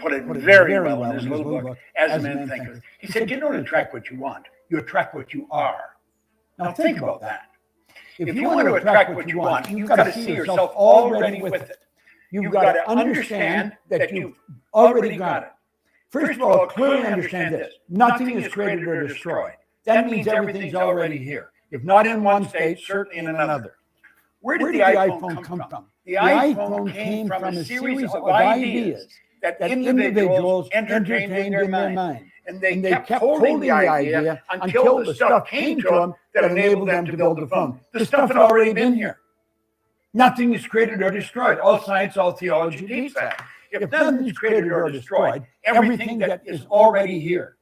put it very well in his little book, As a Man Thinketh. He said, you don't attract what you want, you attract what you are. Now think about that. If you want to attract what you want, you've got to see yourself already with it. You've got to understand that you've already got it. First of all, clearly understand this. Nothing is created or destroyed. That means everything's already here. If not in one state, certainly in another. Where did the iPhone come from? The iPhone came from a series of ideas that individuals entertained in their mind. And they kept holding the idea until the stuff came to them that enabled them to build the phone. The stuff had already been here. Nothing is created or destroyed. All science, all theology teaches that. If nothing is created or destroyed, everything that is already here.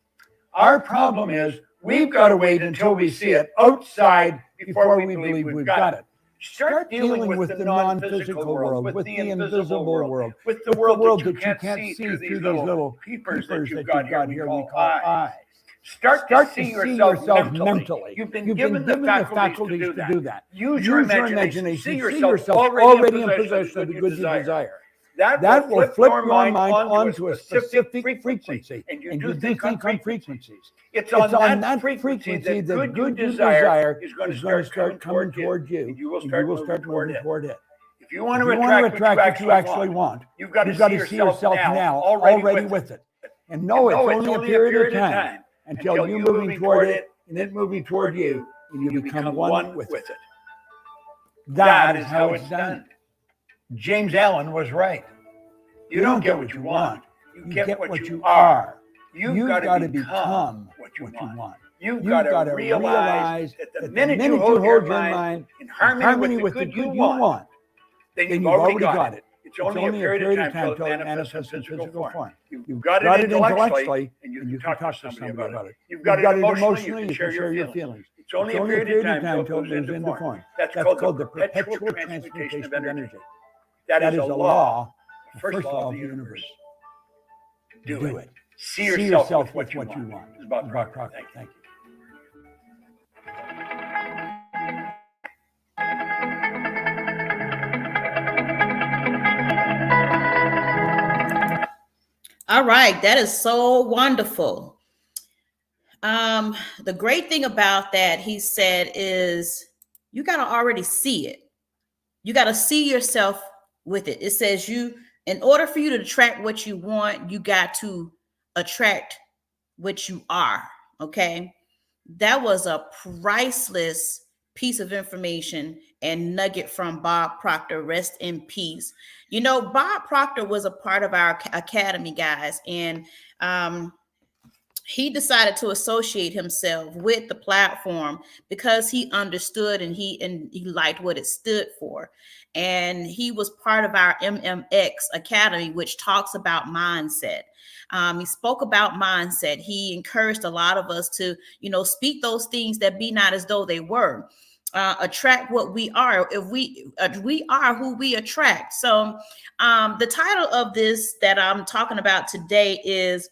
Our problem is we've got to wait until we see it outside before we believe we've got it. Start dealing with the non-physical world, with the invisible world, with the world that you can't see through these little peepers that you've got here we call eyes. Start to see yourself mentally. You've been given the faculties to do that. Use your imagination. See yourself already in possession of the goods you desire. That will flip your mind onto a specific frequency. And you do think on frequencies. It's on that frequency that the good you desire is going to start coming toward you. And you will start moving toward it. If you want to attract what you actually want, you've got to see yourself now already with it. And know it's only a period of time until you're moving toward it and it moving toward you, and you become one with it. That is how it's done. James Allen was right. You don't get what you want. You get what you are. You've got to become what you want. You've got to realize that the minute you hold your mind in harmony with the good you want, then you've already got it. It's only a period of time until it manifests in physical form. You've got it intellectually, and you can talk to somebody about it. You've got it emotionally, you can share your feelings. It's only a period of time until it moves into form. That's called the perpetual transmutation of energy. That is a law, the first law of the universe. Do it. See yourself with what you want. It's about Proctor. Thank you. All right, that is so wonderful. The great thing about that, he said, is you got to already see it. You got to see yourself with it. It says in order for you to attract what you want, you got to attract what you are. Okay. That was a priceless piece of information and nugget from Bob Proctor. Rest in peace. You know, Bob Proctor was a part of our academy, guys, and he decided to associate himself with the platform because he understood and he liked what it stood for. And he was part of our MMX Academy, which talks about mindset. He spoke about mindset. He encouraged a lot of us to, speak those things that be not as though they were. Attract what we are. If we are who we attract. So the title of this that I'm talking about today is,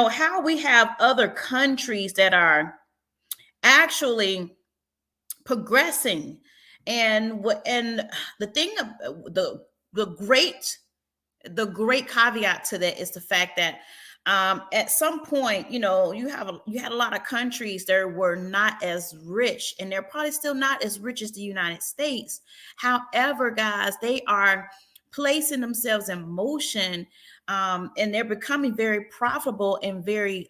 how we have other countries that are actually progressing. And the thing, the great caveat to that is the fact that at some point, you had a lot of countries that were not as rich, and they're probably still not as rich as the United States. However, guys, they are placing themselves in motion, and they're becoming very profitable and very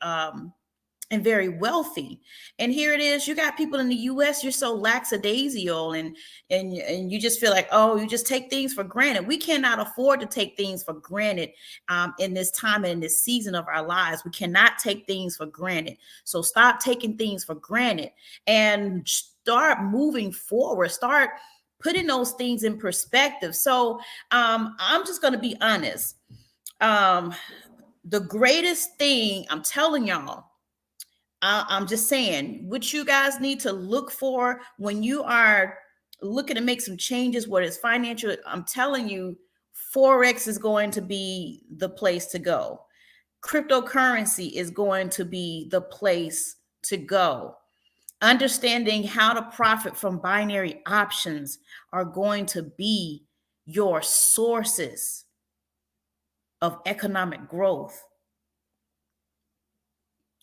wealthy. And here it is, you got people in the US, you're so lackadaisical and you just feel like, oh, you just take things for granted. We cannot afford to take things for granted in this time and in this season of our lives. We cannot take things for granted. So stop taking things for granted and start moving forward. Start putting those things in perspective. So I'm just going to be honest. The greatest thing I'm telling y'all, I'm just saying, what you guys need to look for when you are looking to make some changes, whether it's financial, I'm telling you, Forex is going to be the place to go. Cryptocurrency is going to be the place to go. Understanding how to profit from binary options are going to be your sources. of economic growth.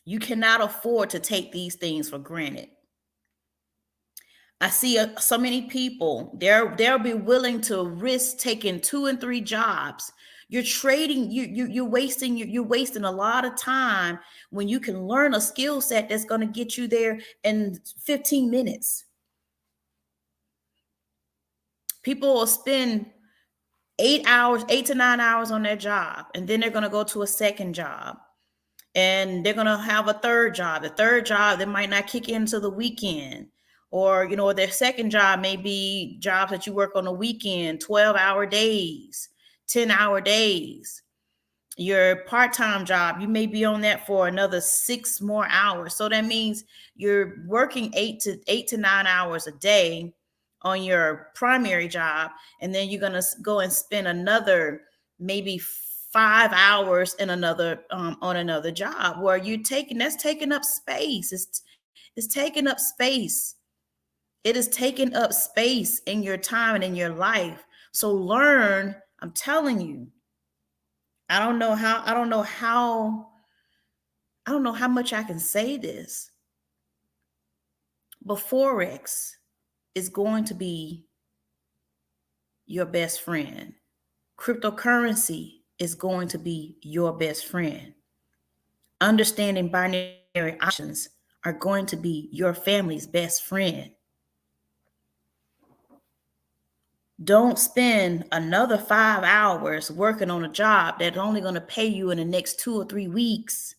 You cannot afford to take these things for granted. I see so many people, they'll be willing to risk taking 2 and 3 jobs. You're trading, you're wasting a lot of time when you can learn a skill set that's going to get you there in 15 minutes. People will spend 8 to 9 hours on their job, and then they're going to go to a second job, and they're going to have a third job. The third job, they might not kick into the weekend, or, their second job may be jobs that you work on the weekend, 12-hour days, 10-hour days. Your part-time job, you may be on that for another 6 more hours. So that means you're working 8 to 9 hours a day on your primary job, and then you're going to go and spend another maybe 5 hours in another on another job where that's taking up space. It's taking up space. It is taking up space in your time and in your life. So learn. I'm telling you. I don't know how much I can say this, but Forex is going to be your best friend. Cryptocurrency is going to be your best friend. Understanding binary options are going to be your family's best friend. Don't spend another 5 hours working on a job that's only going to pay you in the next 2 or 3 weeks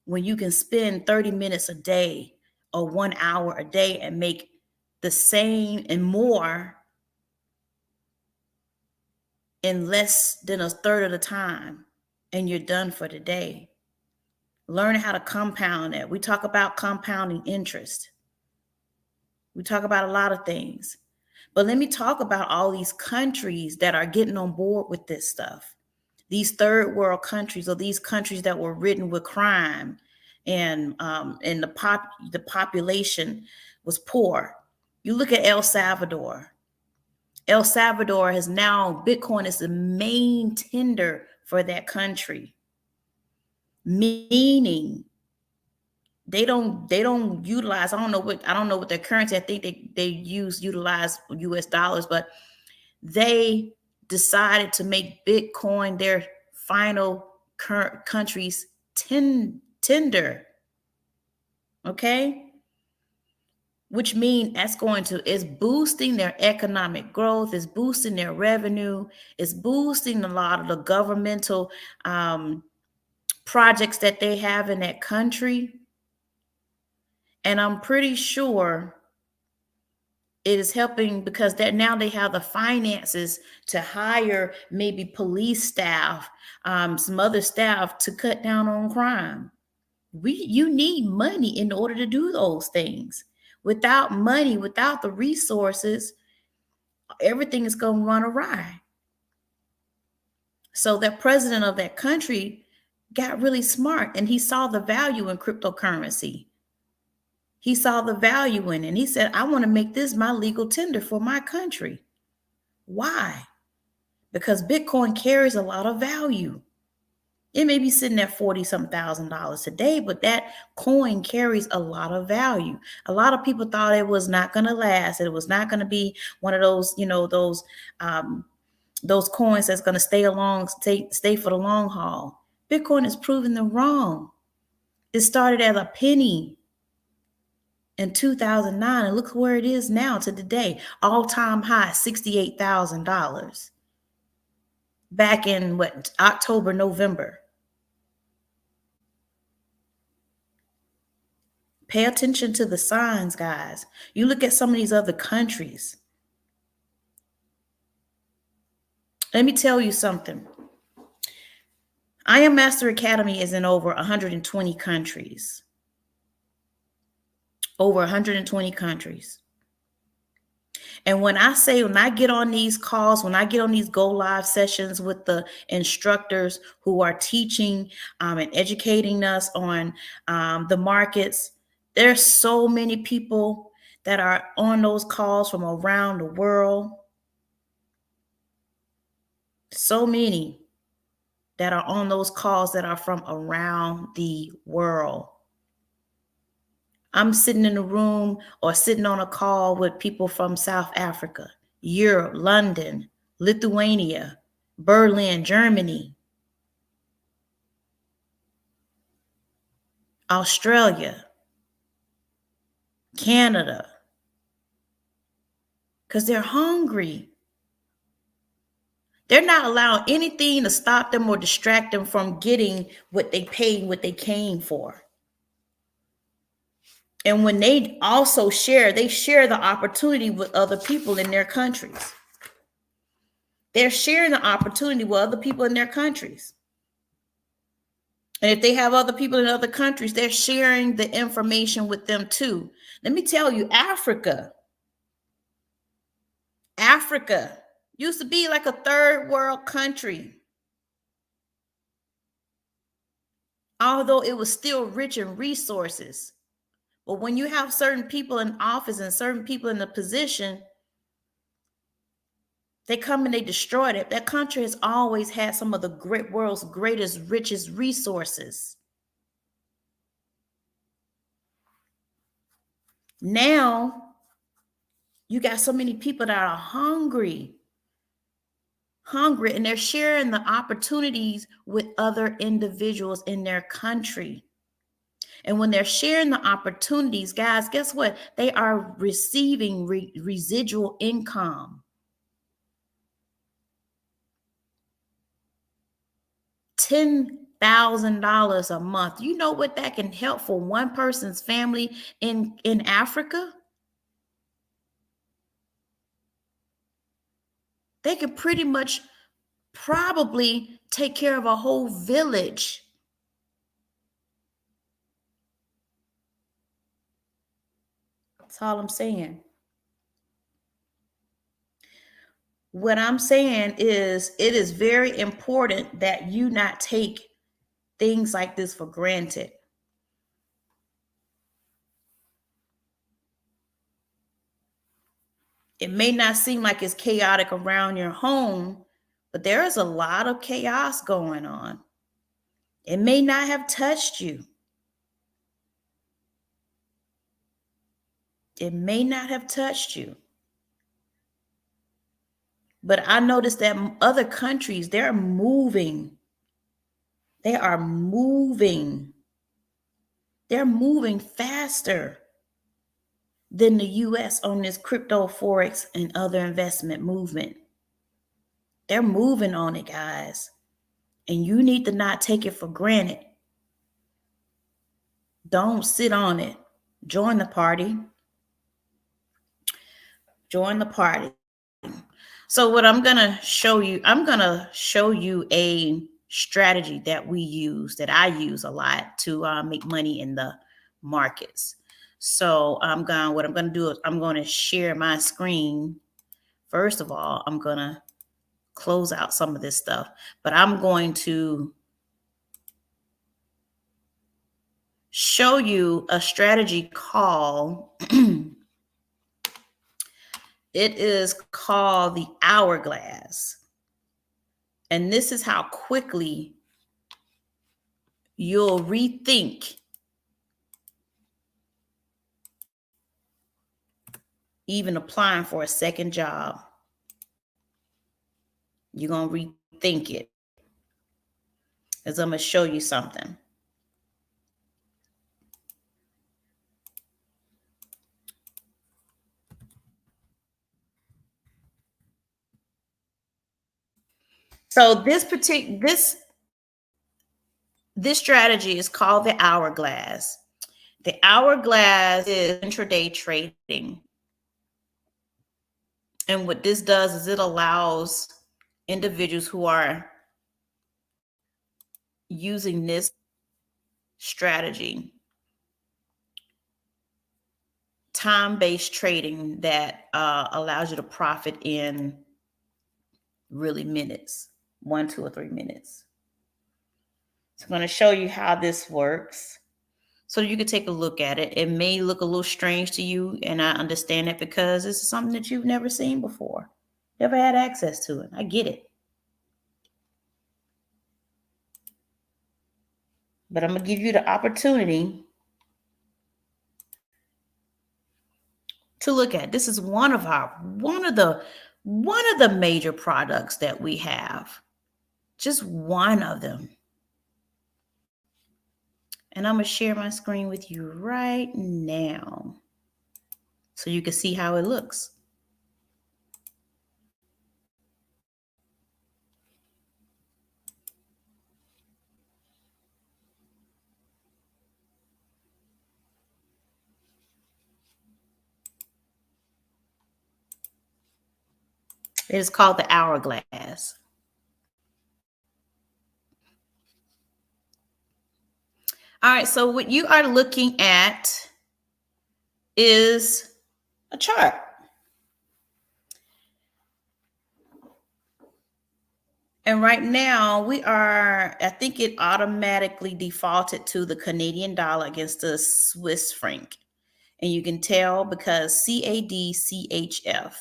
when you can spend 30 minutes a day or 1 hour a day and make the same and more in less than a third of the time, and you're done for the day. Learn how to compound it. We talk about compounding interest. We talk about a lot of things. But let me talk about all these countries that are getting on board with this stuff. These third world countries, or these countries that were ridden with crime, and the population was poor. You look at El Salvador. El Salvador has now, Bitcoin is the main tender for that country, meaning they don't utilize, I don't know what their currency, I think they utilize US dollars, but they decided to make Bitcoin their final country's tender. Okay? Which means it's boosting their economic growth, it's boosting their revenue, it's boosting a lot of the governmental projects that they have in that country. And I'm pretty sure it is helping because now they have the finances to hire maybe police staff, some other staff to cut down on crime. You need money in order to do those things. Without money, without the resources, everything is going to run awry. So that president of that country got really smart, and he saw the value in cryptocurrency. He saw the value in it, and he said, I want to make this my legal tender for my country. Why? Because Bitcoin carries a lot of value. It may be sitting at $40-some thousand today, but that coin carries a lot of value. A lot of people thought it was not going to last. It was not going to be one of those, those coins that's going to stay for the long haul. Bitcoin is proving them wrong. It started as a penny in 2009, and look where it is now to today. All-time high, $68,000. Back in October, November. Pay attention to the signs, guys. You look at some of these other countries. Let me tell you something. I Am Master Academy is in over 120 countries. Over 120 countries. And when I get on these calls, when I get on these go live sessions with the instructors who are teaching and educating us on the markets, there's so many people that are on those calls from around the world. So many. that are on those calls that are from around the world. I'm sitting in a room or sitting on a call with people from South Africa, Europe, London, Lithuania, Berlin, Germany, Australia, Canada, because they're hungry. They're not allowing anything to stop them or distract them from getting what they paid, what they came for. And when they also share, they share the opportunity with other people in their countries. They're sharing the opportunity with other people in their countries. And if they have other people in other countries, they're sharing the information with them too. Let me tell you, Africa used to be like a third world country. Although it was still rich in resources. But when you have certain people in office and certain people in the position, they come and they destroy it. That country has always had some of the great world's greatest, richest resources. Now, you got so many people that are hungry, and they're sharing the opportunities with other individuals in their country. And when they're sharing the opportunities, guys, guess what? They are receiving residual income. $10,000 a month. You know what that can help for one person's family in Africa? They could pretty much probably take care of a whole village. That's all I'm saying. What I'm saying is it is very important that you not take things like this for granted. It may not seem like it's chaotic around your home, but there is a lot of chaos going on. It may not have touched you. It may not have touched you. But I noticed that other countries, they're moving. They are moving. They're moving faster than the US on this crypto, Forex, and other investment movement. They're moving on it, guys. And you need to not take it for granted. Don't sit on it. Join the party. Join the party. So what I'm going to show you a strategy that I use a lot to make money in the markets. So what I'm going to do is I'm going to share my screen. First of all, I'm going to close out some of this stuff, but I'm going to show you a strategy called it is called the hourglass. And this is how quickly you'll rethink even applying for a second job. You're going to rethink it, as I'm going to show you something. So this strategy is called the hourglass. The hourglass is intraday trading. And what this does is it allows individuals who are using this strategy, time-based trading, that allows you to profit in really minutes, 1, 2, or 3 minutes. So I'm going to show you how this works so you can take a look at it. It may look a little strange to you, and I understand it because this is something that you've never seen before, never had access to it. I get it. but I'm gonna give you the opportunity to look at. This is one of the major products that we have. Just one of them. And I'm gonna share my screen with you right now so you can see how it looks. It is called the hourglass. All right, so what you are looking at is a chart. And right now we are, I think it automatically defaulted to the Canadian dollar against the Swiss franc. And you can tell because CAD, CHF.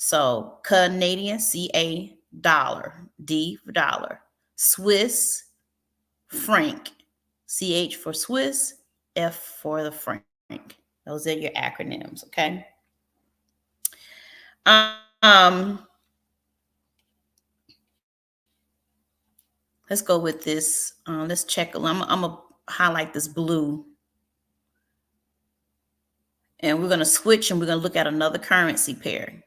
So Canadian, CA, dollar, D for dollar. Swiss franc, CH for Swiss, F for the franc. Those are your acronyms, okay? Let's go with this. Let's check. I'm gonna highlight this blue. And we're gonna switch and we're gonna look at another currency pair.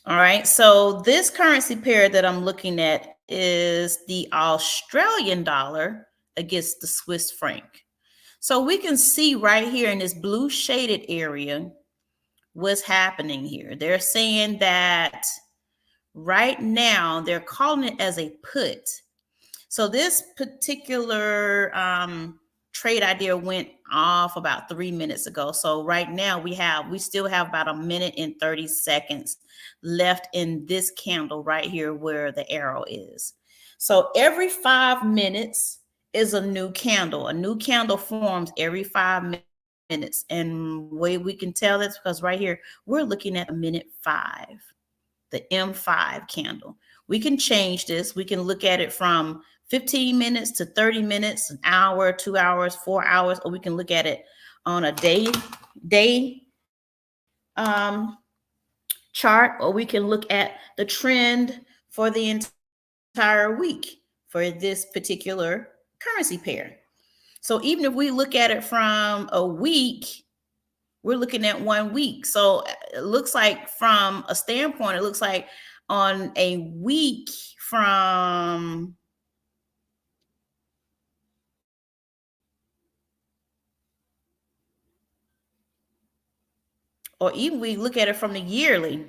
All right, so this currency pair that I'm looking at is the Australian dollar against the Swiss franc. So we can see right here in this blue shaded area what's happening here. They're saying that right now they're calling it as a put. So this particular trade idea went off about 3 minutes ago. So right now we still have about 1 minute and 30 seconds left in this candle right here where the arrow is. So every 5 minutes is a new candle. A new candle forms every 5 minutes. And the way we can tell this because right here we're looking at a minute 5, the M5 candle. We can change this. We can look at it from 15 minutes to 30 minutes, an hour, 2 hours, 4 hours, or we can look at it on a day chart, or we can look at the trend for the entire week for this particular currency pair. So even if we look at it from a week, we're looking at 1 week. So it looks like from a standpoint, it looks like on a week from or even we look at it from the yearly.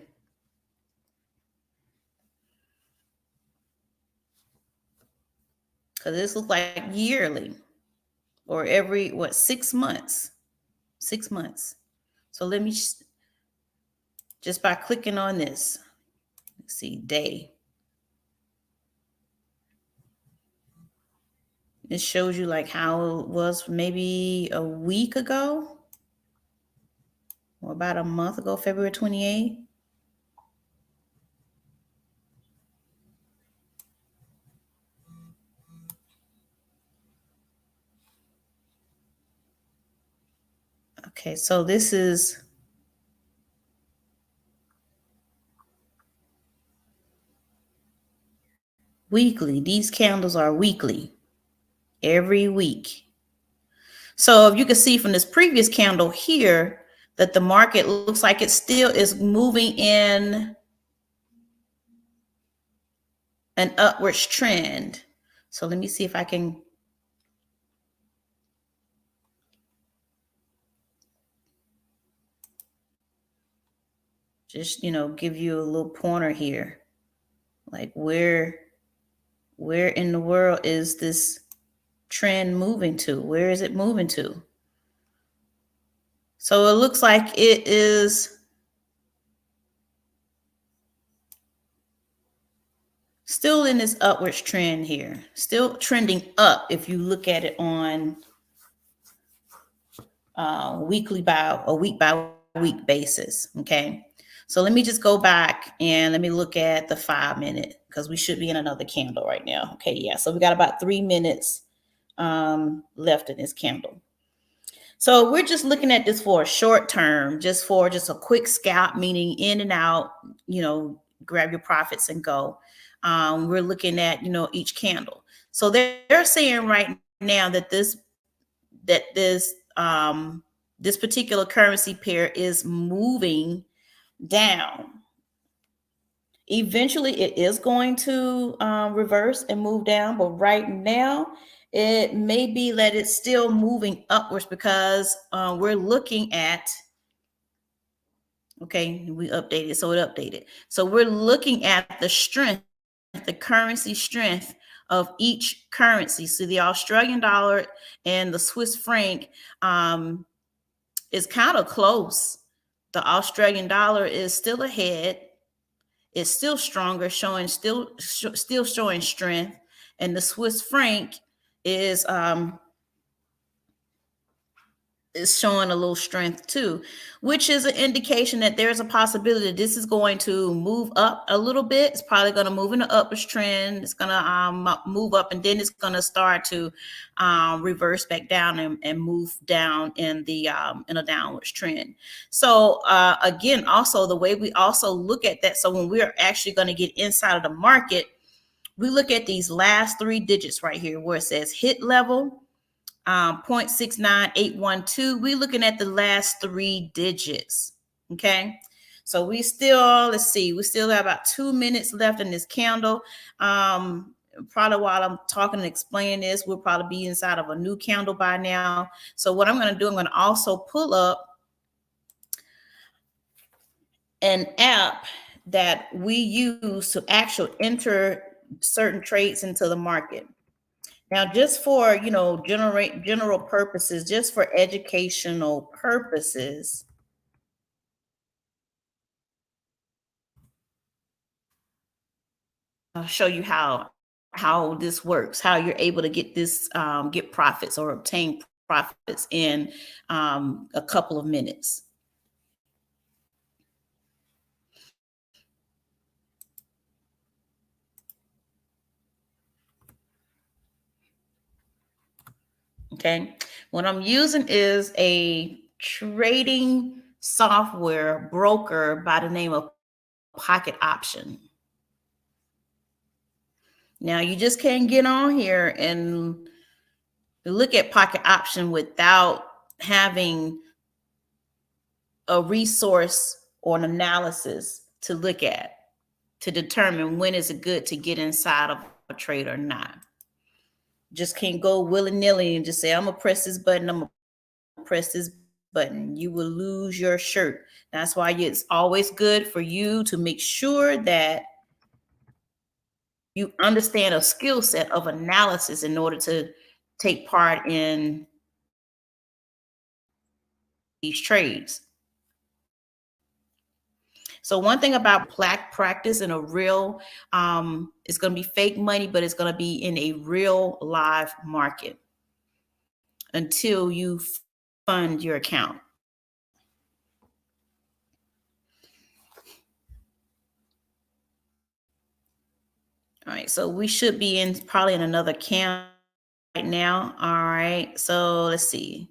Because this looks like yearly or every, 6 months? 6 months. So let me just by clicking on this, let's see, day. It shows you like how it was maybe a week ago or about a month ago, February 28th. Okay, so this is weekly. These candles are weekly, every week. So if you can see from this previous candle here that the market looks like it still is moving in an upwards trend. So let me see if I can just, give you a little pointer here. Like where in the world is this trend moving to? Where is it moving to? So it looks like it is still in this upwards trend here, still trending up if you look at it on week by week basis. Okay, so let me just go back and let me look at the 5 minute because we should be in another candle right now. Okay, yeah, so we got about 3 minutes left in this candle. So we're just looking at this for a short term, just a quick scalp, meaning in and out, grab your profits and go. We're looking at, each candle. So they're saying right now that this particular currency pair is moving down. Eventually it is going to reverse and move down, but right now it may be that it's still moving upwards because we're looking at, okay, we updated, so it updated. So we're looking at the strength, the currency strength of each currency. So the Australian dollar and the Swiss franc is kind of close. The Australian dollar is still ahead. It's still stronger, still showing strength, and the Swiss franc is showing a little strength too, which is an indication that there's a possibility that this is going to move up a little bit. It's probably going to move in an upwards trend. It's going to move up, and then it's going to start to reverse back down and move down in the in a downwards trend. So again, also the way we also look at that. So when we're actually going to get inside of the market, we look at these last 3 digits right here where it says hit level. 0.69812. We're looking at the last 3 digits. Okay. So we still, let's see, we still have about 2 minutes left in this candle. Probably while I'm talking and explaining this, we'll probably be inside of a new candle by now. So what I'm going to do, I'm going to also pull up an app that we use to actually enter certain trades into the market. Now, just for, general purposes, just for educational purposes, I'll show you how this works, how you're able to get this, get profits or obtain profits in a couple of minutes. Okay, what I'm using is a trading software broker by the name of Pocket Option. Now you just can't get on here and look at Pocket Option without having a resource or an analysis to look at to determine when is it good to get inside of a trade or not. Just can't go willy-nilly and just say, I'm gonna press this button, I'm gonna press this button. You will lose your shirt. That's why it's always good for you to make sure that you understand a skill set of analysis in order to take part in these trades. So one thing about practice in a real, it's going to be fake money, but it's going to be in a real live market until you fund your account. All right, so we should be probably in another candle right now. All right, so let's see.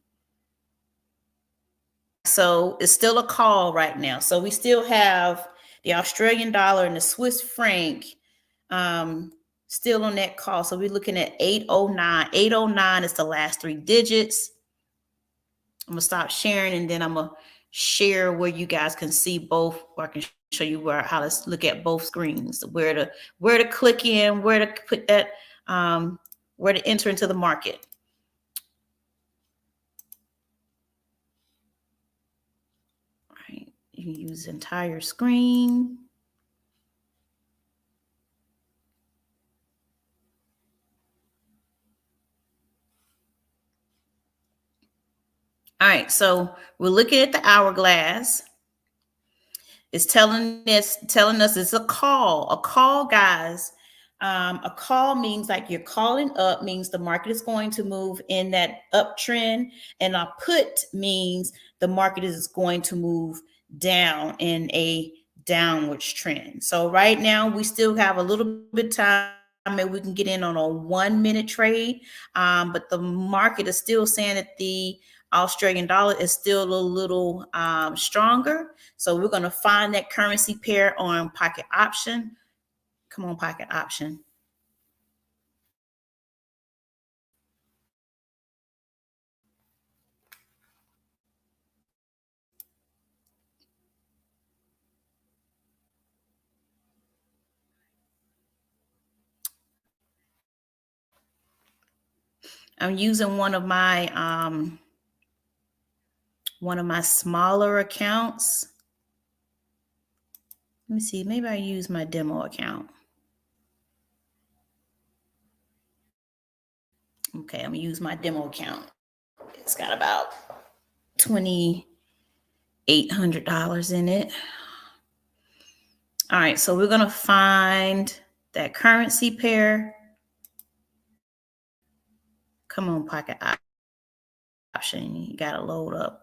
So it's still a call right now. So we still have the Australian dollar and the Swiss franc still on that call. So we're looking at 809. 809 is the last 3 digits. I'm gonna stop sharing, and then I'm gonna share where you guys can see both, or I can show you how to look at both screens, where to click in, where to put that, where to enter into the market. All right, you can use the entire screen. All right, so we're looking at the hourglass. It's telling us it's a call. A call, guys. A call means like you're calling up, means the market is going to move in that uptrend, and a put means the market is going to move down in a downwards trend. So right now we still have a little bit of time maybe we can get in on a 1 minute trade. But the market is still saying that the Australian dollar is still a little stronger. So we're going to find that currency pair on pocket option. Come on, pocket option. I'm using one of my smaller accounts. Let me see, maybe I use my demo account. Okay, I'm gonna use my demo account. It's got about $2,800 in it. All right, so we're gonna find that currency pair. Come on, pocket option, you gotta load up.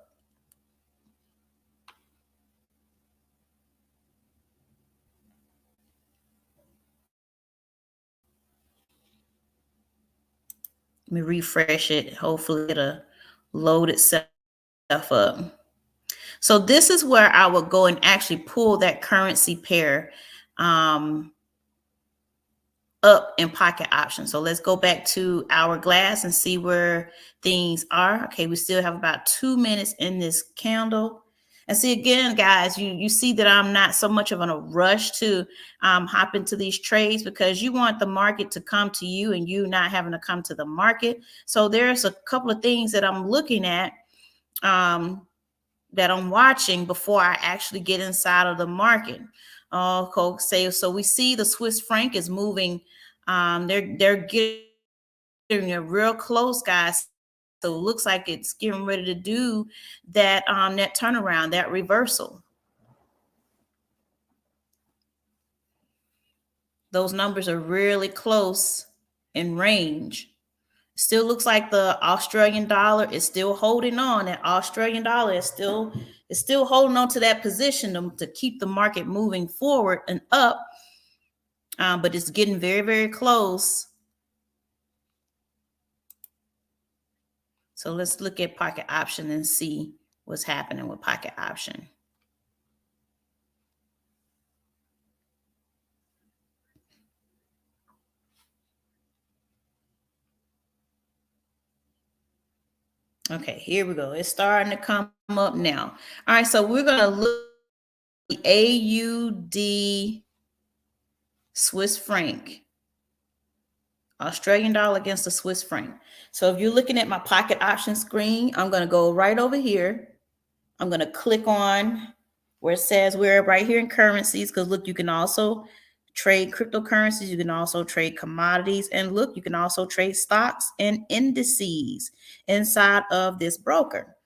Let me refresh it. Hopefully it'll load itself up. So this is where I would go and actually pull that currency pair up in pocket option. So let's go back to Hourglass and see where things are. Okay, we still have about 2 minutes in this candle. And see, again, guys, you see that I'm not so much of in a rush to hop into these trades, because you want the market to come to you and you not having to come to the market. So there's a couple of things that I'm looking at that I'm watching before I actually get inside of the market. Okay, so we see the Swiss franc is moving. They're getting it real close, guys. So it looks like it's getting ready to do that that turnaround, that reversal. Those numbers are really close in range. Still looks like the Australian dollar is still holding on. That Australian dollar is still holding on to that position to keep the market moving forward and up. But it's getting very, very close. So let's look at pocket option and see what's happening with pocket option. Okay, here we go. It's starting to come up now. All right, so we're going to look at the AUD Swiss franc. Australian dollar against the Swiss franc. So if you're looking at my pocket option screen, I'm going to go right over here. I'm going to click on where it says we're right here in currencies, because look, you can also trade cryptocurrencies. You can also trade commodities. And look, you can also trade stocks and indices inside of this broker.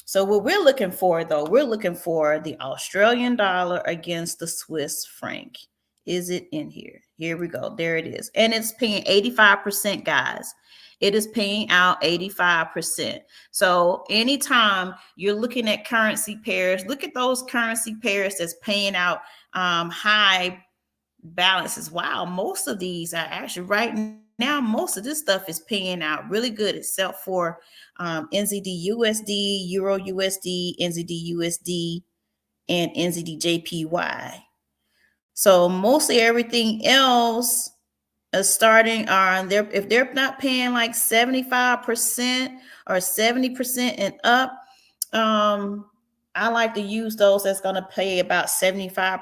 So what we're looking for, though, we're looking for the Australian dollar against the Swiss franc. Is it in here? Here we go. There it is. And it's paying 85%, guys. It is paying out 85%. So anytime you're looking at currency pairs, look at those currency pairs that's paying out high balances. Wow, most of these are actually right now, most of this stuff is paying out really good, except for NZD USD, Euro USD, NZD USD, and NZD JPY. So mostly everything else is starting on there. If they're not paying like 75% or 70% and up, I like to use those that's going to pay about 75%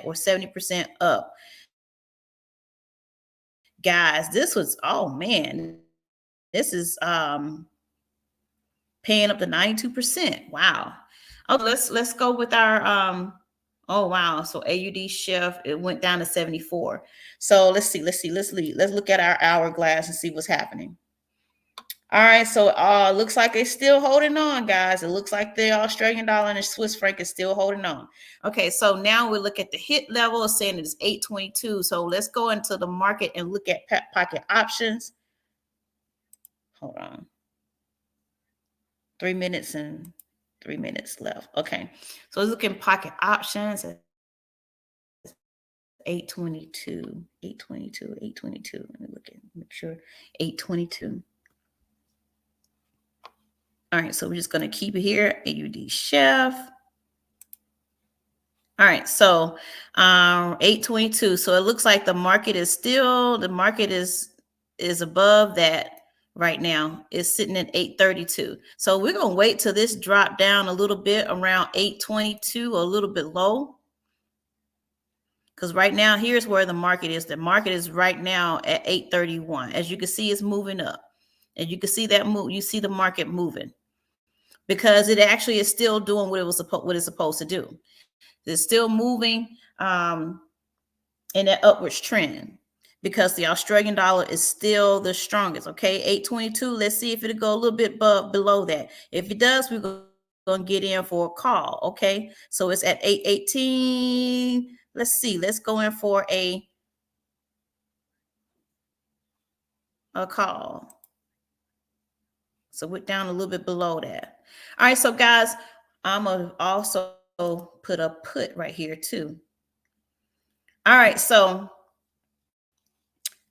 or 70% up. Guys, this was, oh man, this is paying up to 92%. Wow. Oh, let's go with our oh wow. So AUD shift, it went down to 74. So let's look at our hourglass and see what's happening. All right, so looks like it's still holding on, guys. It looks like the Australian dollar and the Swiss franc is still holding on. Okay, so now we look at the hit level, saying it's 822. So let's go into the market and look at pocket options. Hold on. 3 minutes and 3 minutes left. Okay, so let's look at pocket options. 822, 822, 822. Let me look at, make sure 822. All right, so we're just going to keep it here. AUD chef. All right, so 822. So it looks like the market is above that right now. It's sitting at 832. So we're going to wait till this drop down a little bit around 822, a little bit low. Because right now, here's where the market is. The market is right now at 831. As you can see, it's moving up. And you can see that move. You see the market moving because it actually is still doing what it's supposed to do. It's still moving in that upwards trend because the Australian dollar is still the strongest. Okay, 822. Let's see if it'll go a little bit below that. If it does, we're going to get in for a call. Okay, so it's at 818. Let's see. Let's go in for a call. So we're down a little bit below that. All right, so guys, I'm going to also put a put right here too. All right, so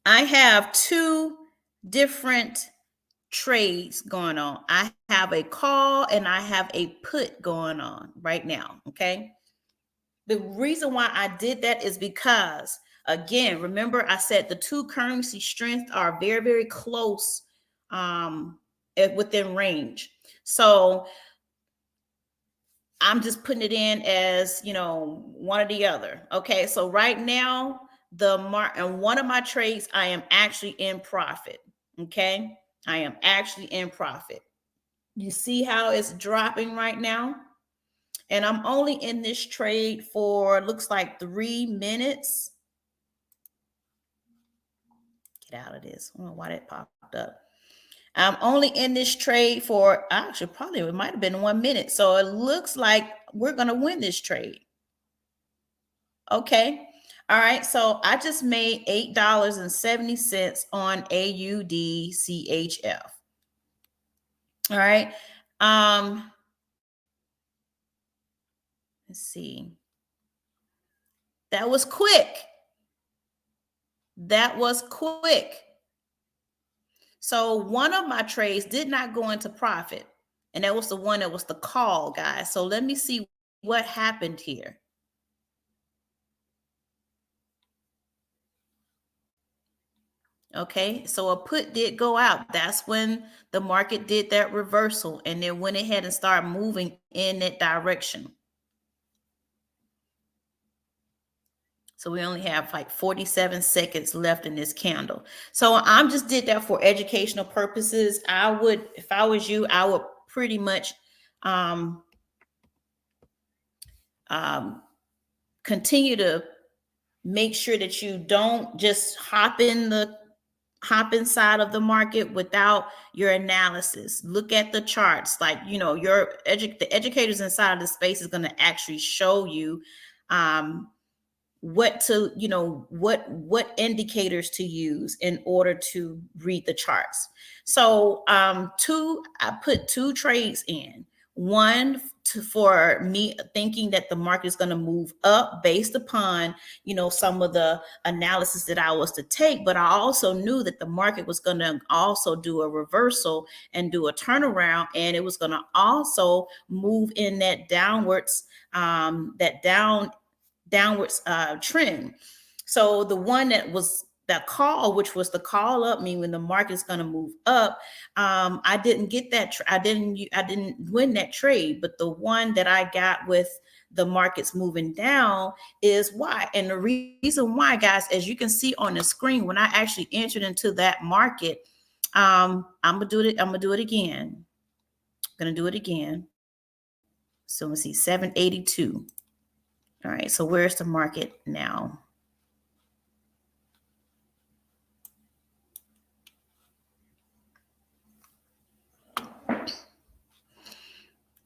I have two different trades going on. I have a call and I have a put going on right now, okay? The reason why I did that is because, again, remember I said the two currency strengths are very, very close within range. So I'm just putting it in as, one or the other. Okay, so right now, and one of my trades, I am actually in profit. Okay, I am actually in profit. You see how it's dropping right now? And I'm only in this trade for, looks like 3 minutes. Get out of this. I don't know why that popped up. I'm only in this trade for, actually, probably it might have been 1 minute. So it looks like we're going to win this trade. Okay. All right. So I just made $8.70 on AUD CHF. All right. Let's see. That was quick. That was quick. So one of my trades did not go into profit. And that was the one that was the call, guys. So let me see what happened here. Okay, so a put did go out. That's when the market did that reversal and then went ahead and started moving in that direction. So we only have like 47 seconds left in this candle. So I'm just did that for educational purposes. I would, if I was you, I would pretty much continue to make sure that you don't just hop inside of the market without your analysis. Look at the charts. Like, the educators inside of the space is going to actually show you what to, what indicators to use in order to read the charts. So I put two trades in. One for me thinking that the market is going to move up based upon, some of the analysis that I was to take. But I also knew that the market was going to also do a reversal and do a turnaround. And it was going to also move in that downwards, downwards trend. So the one that was that call, which was the call up, meaning when the market is going to move up, I didn't get that. I didn't win that trade. But the one that I got with the markets moving down is why. And the reason why, guys, as you can see on the screen, when I actually entered into that market, I'm gonna do it. I'm gonna do it again. So let's see, 782. All right. So where's the market now?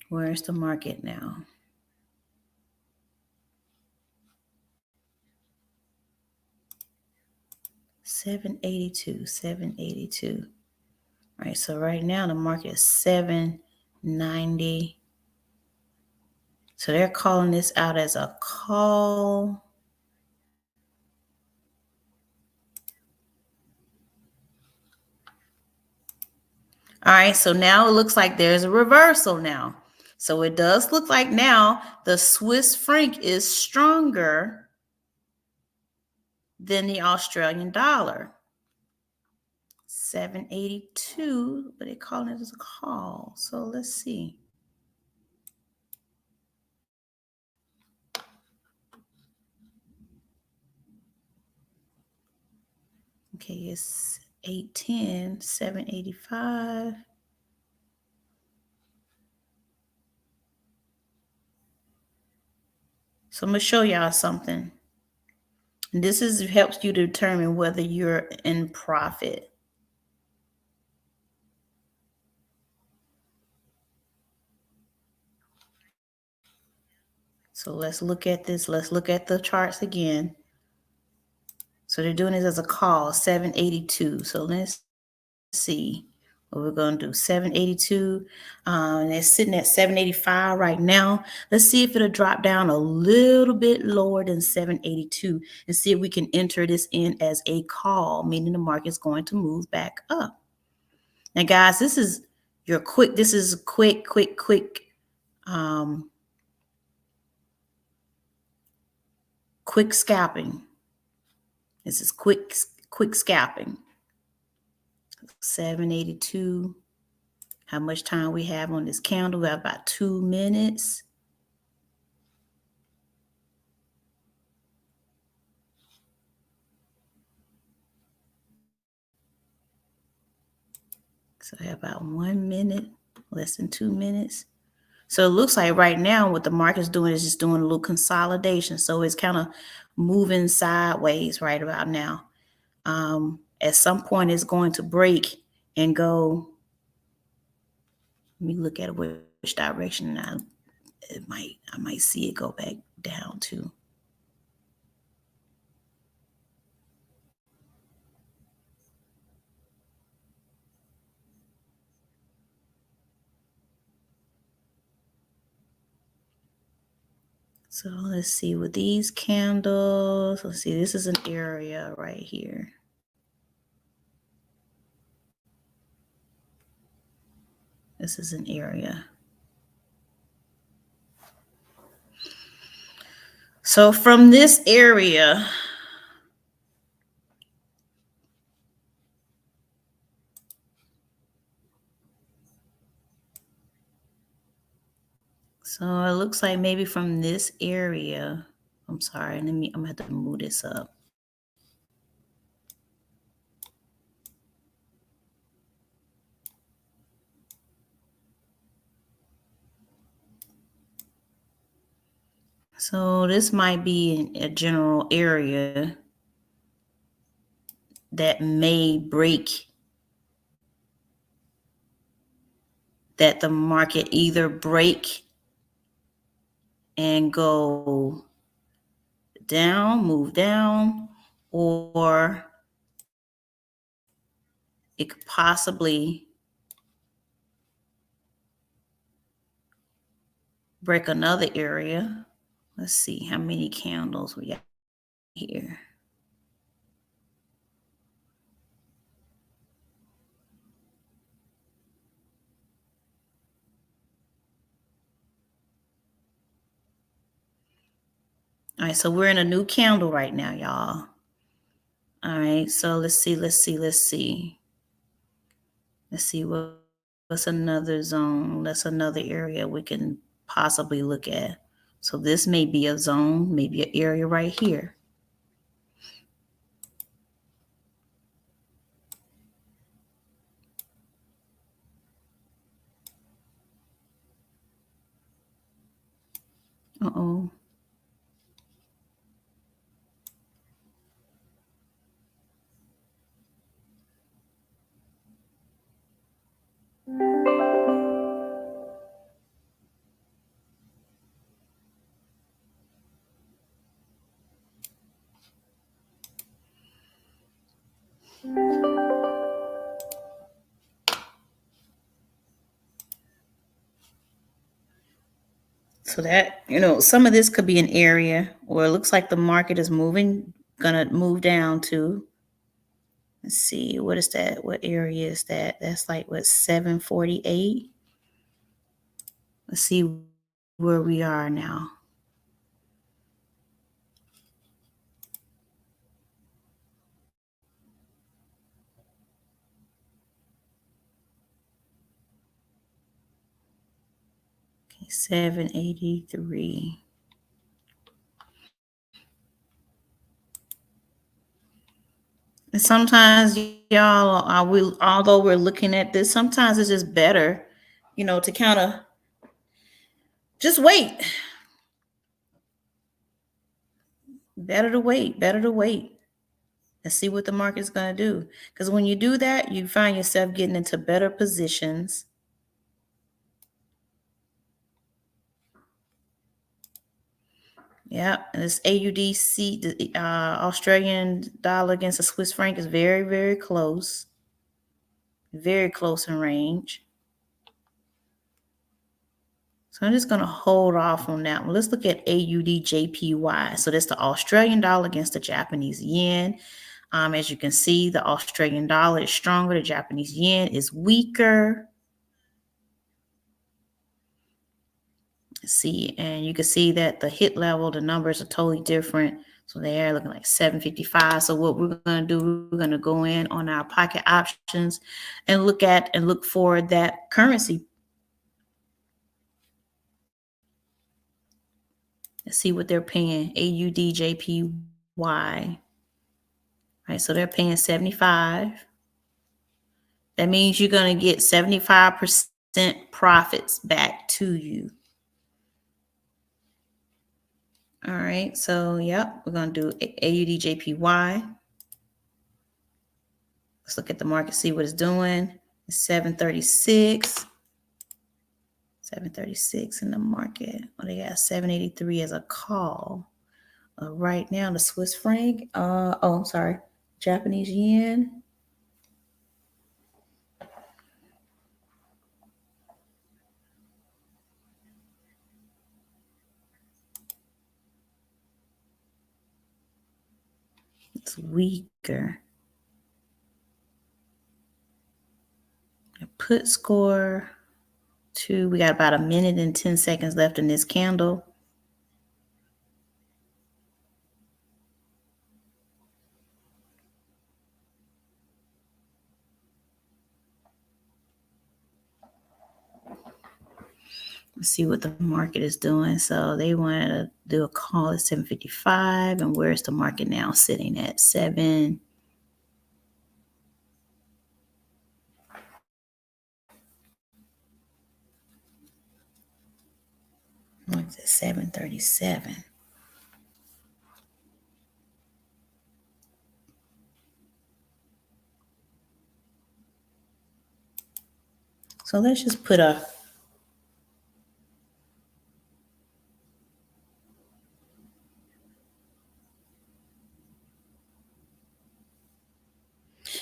Where's the market now? $782. All right, so right now the market is 790. So they're calling this out as a call. All right, so now it looks like there's a reversal now. So it does look like now the Swiss franc is stronger than the Australian dollar. 782, but they're calling it as a call. So let's see. Okay, it's 810, 785. So I'm going to show y'all something. And this helps you to determine whether you're in profit. So let's look at this. Let's look at the charts again. So they're doing this as a call, 782. So let's see what we're going to do. 782. And it's sitting at 785 right now. Let's see if it'll drop down a little bit lower than 782 and see if we can enter this in as a call, meaning the market's going to move back up. Now, guys, this is your quick. This is quick. Quick scalping. This is quick scalping. 782. How much time we have on this candle? We have about 2 minutes. So I have about 1 minute, less than 2 minutes. So it looks like right now what the market's doing is just doing a little consolidation. So it's kind of moving sideways right about now. At some point it's going to break and go. Let me look at which direction now. I might see it go back down too. So let's see with these candles. Let's see, this is an area right here. This is an area. So from this area, so it looks like maybe from this area, I'm sorry, I'm gonna have to move this up. So this might be a general area that may break, that the market either break and go down, move down, or it could possibly break another area. Let's see how many candles we got here. All right, so we're in a new candle right now, y'all. All right, so let's see. Let's see what's another zone. That's another area we can possibly look at. So this may be a zone, maybe an area right here. Uh-oh. So that, some of this could be an area where it looks like the market is gonna move down to. Let's see, what is that? What area is that? That's like what, 748? Let's see where we are now. Okay, 783. And sometimes y'all, although we're looking at this, sometimes it's just better, to kind of just wait. Better to wait and see what the market's going to do. Because when you do that, you find yourself getting into better positions. Yeah, and this AUDC, the Australian dollar against the Swiss franc is very, very close. Very close in range. So I'm just going to hold off on that one. Let's look at Aud Jpy. So that's the Australian dollar against the Japanese yen. As you can see, the Australian dollar is stronger. The Japanese yen is weaker. See, and you can see that the hit level, the numbers are totally different. So they're looking like 755. So what we're going to do, we're going to go in on our pocket options and look for that currency. Let's see what they're paying. Aud Jpy. All right, so they're paying 75. That means you're going to get 75% profits back to you. All right, so yep, we're going to do Aud Jpy. Let's look at the market, see what it's doing. It's 736. 736 in the market. Well, they got 783 as a call. Right now, the Swiss franc. I'm sorry, Japanese yen. It's weaker. Put score 2. We got about 1 minute and 10 seconds left in this candle. Let's see what the market is doing. So they wanted to do a call at 755. And where's the market now sitting at? 7. What's it? 737. So let's just put a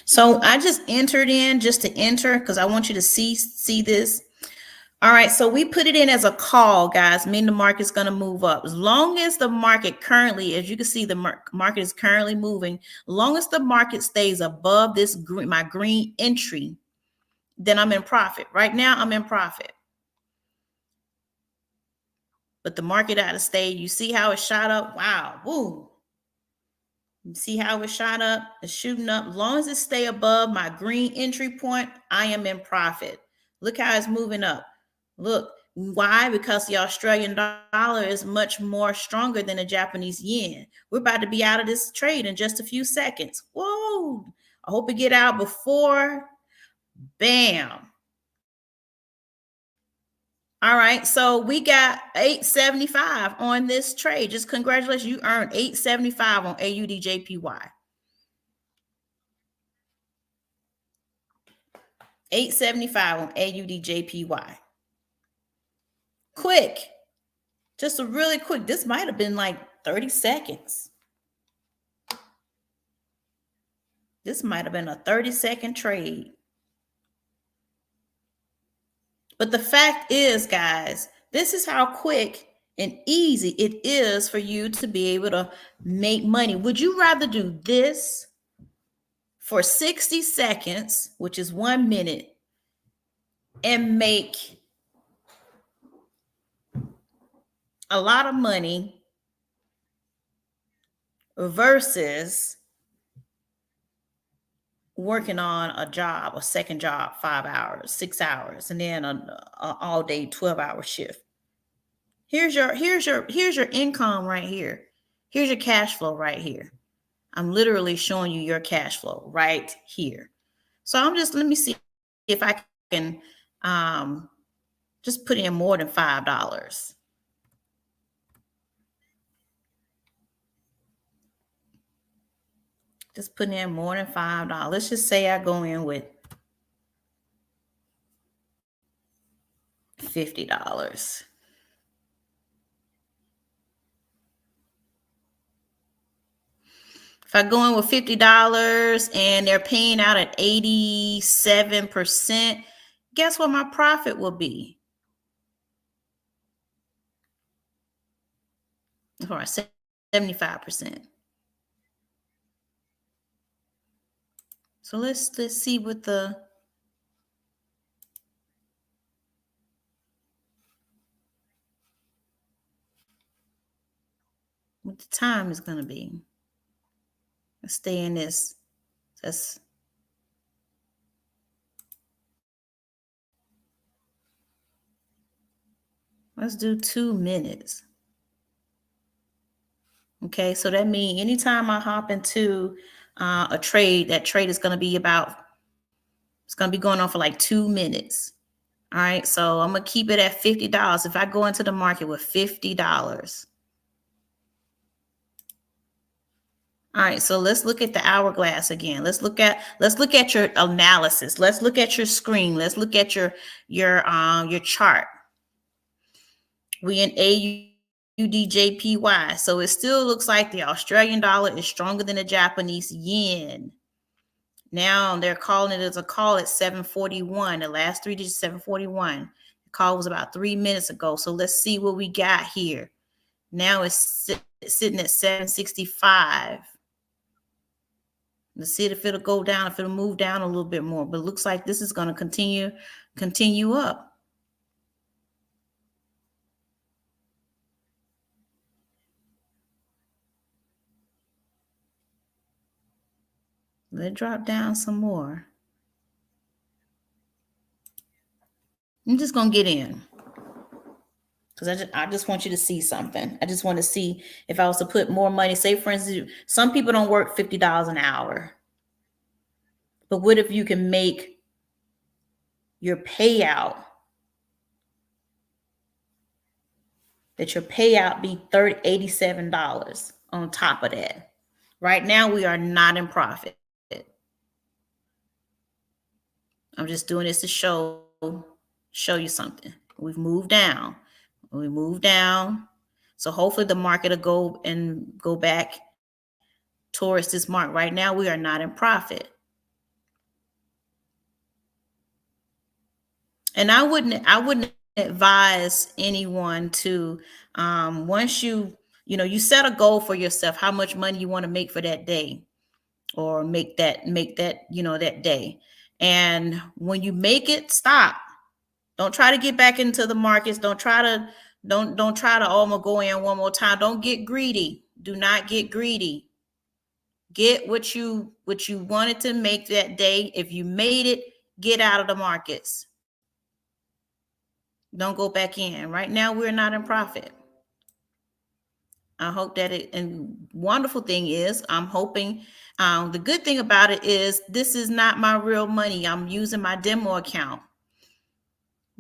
So I just entered in just to enter because I want you to see this. All right, so we put it in as a call, guys, meaning the market's going to move up. As long as the market currently, as you can see, the market is currently moving. As long as the market stays above this my green entry, then I'm in profit. Right now, I'm in profit. But the market ought to stay. You see how it shot up? Wow, woo. You see how it shot up? It's shooting up. As long as it stay above my green entry point, I am in profit. Look how it's moving up. Look, why? Because the Australian dollar is much more stronger than the Japanese yen. We're about to be out of this trade in just a few seconds. Whoa. I hope we get out before. Bam. All right, so we got 875 on this trade. Just congratulations, you earned 875 on Aud Jpy. 875 on Aud Jpy. Quick, just a really quick. This might have been like 30 seconds. This might have been a 30-second trade. But the fact is, guys, this is how quick and easy it is for you to be able to make money. Would you rather do this for 60 seconds, which is 1 minute, and make a lot of money versus working on a job, a second job, 5 hours, 6 hours, and then an all day 12-hour shift. Here's your income right here. Here's your cash flow right here. I'm literally showing you your cash flow right here. So let me see if I can just put in more than $5. Just put in more than $5. Let's just say I go in with $50. If I go in with $50 and they're paying out at 87%, guess what my profit will be? All right, 75%. So let's see what the time is going to be. Let's stay in this. Let's do 2 minutes. Okay, so that means anytime I hop into a trade, that trade is going to be it's going to be going on for like 2 minutes. All right, so I'm going to keep it at $50. If I go into the market with $50. All right, so let's look at the hourglass again. Let's look at your analysis. Let's look at your screen. Let's look at your chart. We in Aud Jpy. So it still looks like the Australian dollar is stronger than the Japanese yen. Now they're calling it as a call at 741. The last 3 digits, 741. The call was about 3 minutes ago. So let's see what we got here. Now it's sitting at 765. Let's see if it'll go down, if it'll move down a little bit more. But it looks like this is going to continue up. Let it drop down some more. I'm just going to get in. Because I just want you to see something. I just want to see if I was to put more money. Say, for instance, some people don't work $50 an hour. But what if you can make your payout, that your payout be $87 on top of that? Right now, we are not in profit. I'm just doing this to show you something. We've moved down. We move down. So hopefully the market will go back towards this mark. Right now, we are not in profit. And I wouldn't advise anyone to, once you set a goal for yourself, how much money you want to make for that day, or make that, that day. And when you make it, stop. Don't try to get back into the markets. Don't try to, I'm gonna go in one more time. Don't get greedy. Do not get greedy. Get what you wanted to make that day. If you made it, get out of the markets. Don't go back in. Right now, we're not in profit. I hope that and wonderful thing is, I'm hoping, the good thing about it is this is not my real money. I'm using my demo account.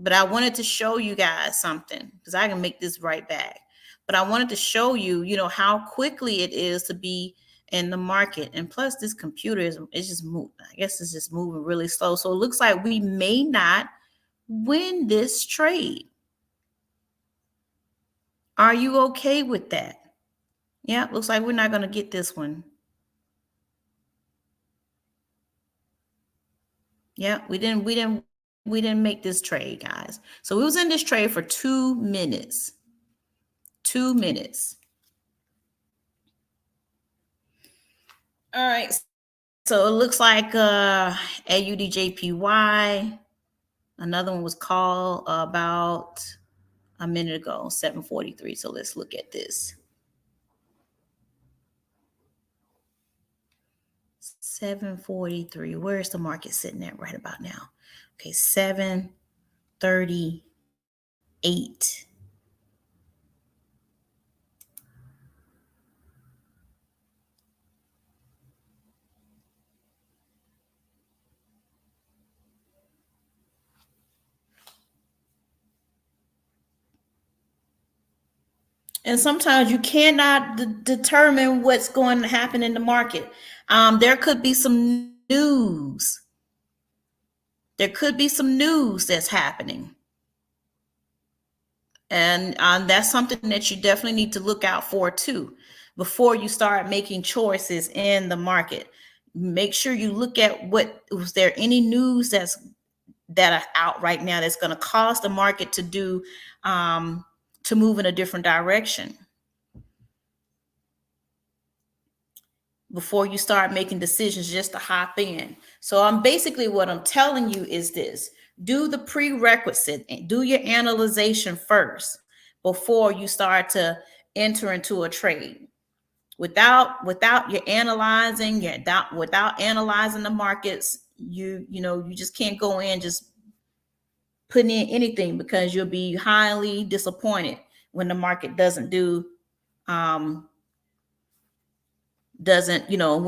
But I wanted to show you guys something, because I can make this right back. But I wanted to show you, how quickly it is to be in the market. And plus, this computer is just moving. I guess it's just moving really slow. So it looks like we may not win this trade. Are you okay with that? Yeah, looks like we're not going to get this one. Yeah, we didn't make this trade, guys. So we was in this trade for 2 minutes. 2 minutes. All right. So it looks like Aud Jpy. Another one was called about a minute ago, 7:43. So let's look at this. 7:43. Where's the market sitting at right about now? Okay, 7:38. And sometimes you cannot determine what's going to happen in the market. There could be some news. There could be some news that's happening. And that's something that you definitely need to look out for too, before you start making choices in the market. Make sure you look at was there any news that are out right now that's going to cause the market to to move in a different direction, before you start making decisions just to hop in. So what I'm telling you is this: do the prerequisite and do your analyzation first before you start to enter into a trade. Without your analyzing, without analyzing the markets, you just can't go in just putting in anything, because you'll be highly disappointed when the market doesn't do when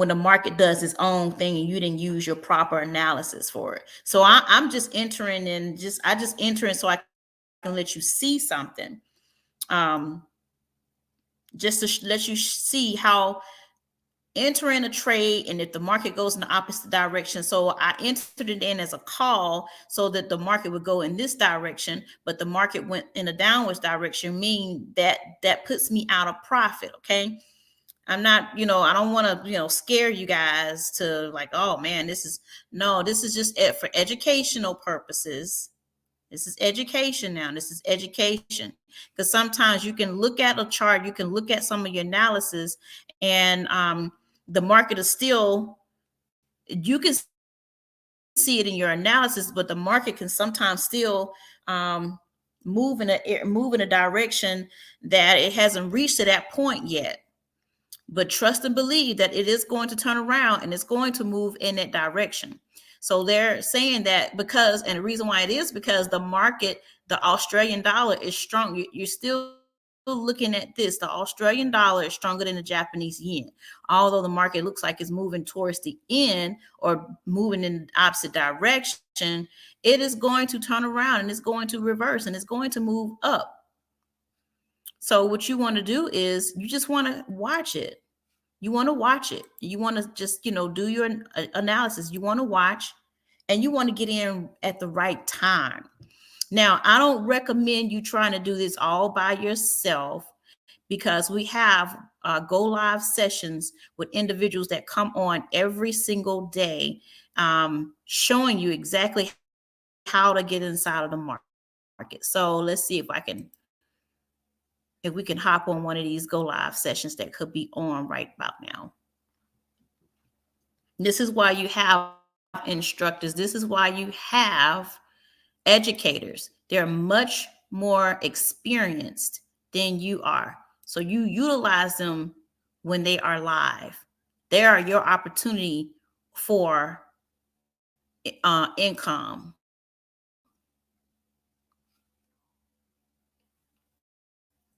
the market does its own thing and you didn't use your proper analysis for it. So I'm just entering I just enter in so I can let you see something, just to let you see how entering a trade, and if the market goes in the opposite direction. So I entered it in as a call so that the market would go in this direction, but the market went in a downwards direction, meaning that puts me out of profit. Okay. I'm not, I don't want to, scare you guys to like, oh man, this is just it for educational purposes. This is education now. This is education. Because sometimes you can look at a chart, you can look at some of your analysis, and the market is still, you can see it in your analysis, but the market can sometimes still move in a direction that it hasn't reached to that point yet. But trust and believe that it is going to turn around and it's going to move in that direction. So they're saying that and the reason why it is because the market, the Australian dollar is strong. You're still looking at this. The Australian dollar is stronger than the Japanese yen. Although the market looks like it's moving towards the end or moving in the opposite direction, it is going to turn around and it's going to reverse and it's going to move up. So what you want to do is you just want to watch it. You want to watch it. You want to just, do your analysis. You want to watch and you want to get in at the right time. Now, I don't recommend you trying to do this all by yourself, because we have go live sessions with individuals that come on every single day, showing you exactly how to get inside of the market. So let's see if we can hop on one of these go live sessions that could be on right about now. This is why you have instructors. This is why you have educators. They're much more experienced than you are. So you utilize them when they are live. They are your opportunity for income.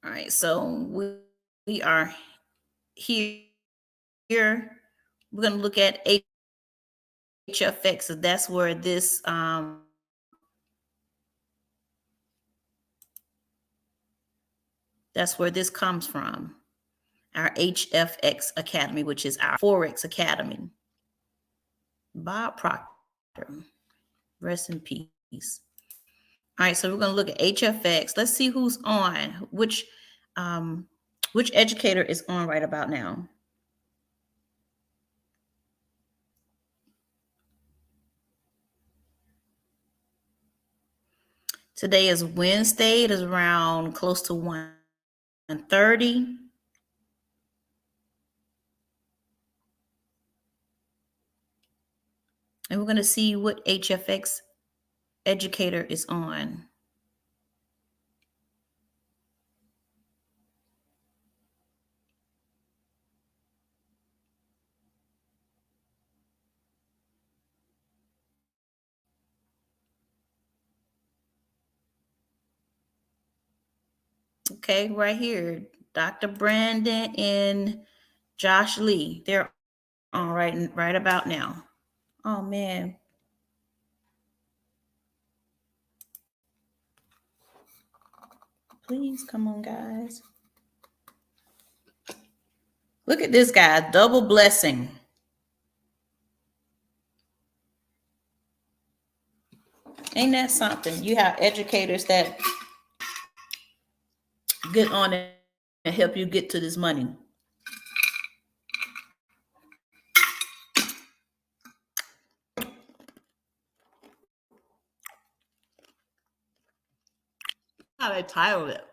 All right, so we are here. We're going to look at HFX. So that's where this comes from. Our HFX Academy, which is our Forex Academy. Bob Proctor, rest in peace. All right, so we're going to look at HFX. Let's see who's on. Which educator is on right about now? Today is Wednesday. It is around close to 1:30. And we're going to see what HFX educator is on. Okay, right here, Dr. Brandon and Josh Lee. They're on right about now. Oh man. Please come on, guys. Look at this guy, double blessing. Ain't that something? You have educators that get on it and help you get to this money. How they titled it.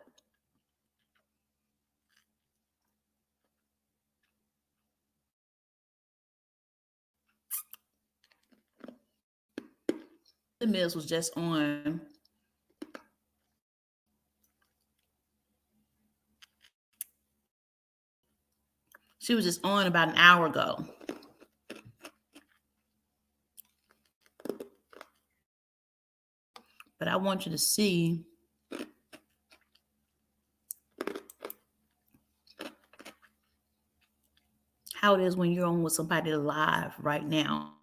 The Mills was just on. She was just on about an hour ago. But I want you to see how it is when you're on with somebody live right now.